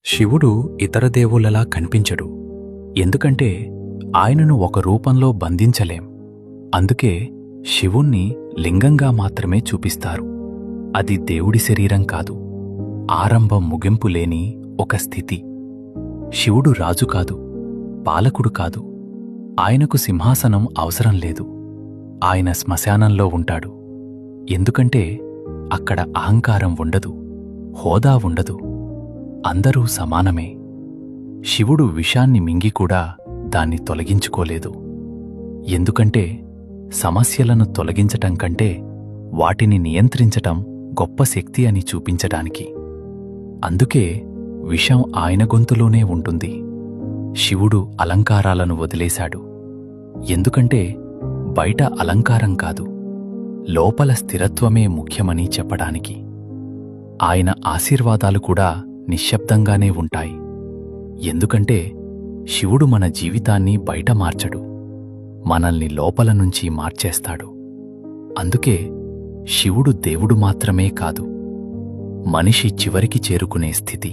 శివుడు ఇతర దేవుళ్ళలా కనిపించడు. ఎందుకంటే ఆయనను ఒక రూపంలో బంధించలేం. అందుకే శివుణ్ణి లింగంగా మాత్రమే చూపిస్తారు. అది దేవుడి శరీరం కాదు, ఆరంభం ముగింపు లేని ఒక స్థితి. శివుడు రాజు కాదు, పాలకుడు కాదు. ఆయనకు సింహాసనం అవసరం లేదు. ఆయన శ్మశానంలో ఉంటాడు. ఎందుకంటే అక్కడ అహంకారం ఉండదు, హోదా ఉండదు. అందరూ సమానమే. శివుడు విషాన్ని మింగి కూడా దాన్ని తొలగించుకోలేదు. ఎందుకంటే సమస్యలను తొలగించటం కంటే వాటిని నియంత్రించటం గొప్ప శక్తి అని చూపించడానికి. అందుకే విషం ఆయన గొంతులోనే ఉంటుంది. శివుడు అలంకారాలను వదిలేశాడు. ఎందుకంటే బయట అలంకారం కాదు, లోపల స్థిరత్వమే ముఖ్యమని చెప్పడానికి. ఆయన ఆశీర్వాదాలు కూడా నిశ్శబ్దంగానే ఉంటాయి. ఎందుకంటే శివుడు మన జీవితాన్ని బయట మార్చడు, మనల్ని లోపల నుంచి మార్చేస్తాడు. అందుకే శివుడు దేవుడు మాత్రమే కాదు, మనిషి చివరికి చేరుకునే స్థితి.